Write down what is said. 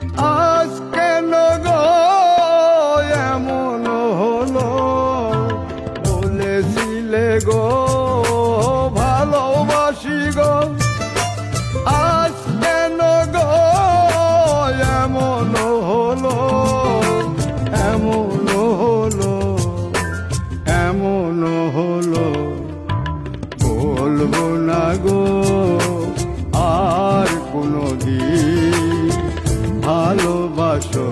আজ কেন গো এমন হলো, বলেছিলে গো ভালোবাসি গো, আজ কেন গো এমন হলো, এমন হলো, এমন হলো। বলবো না গো আর কোনদিন ভালোবাসো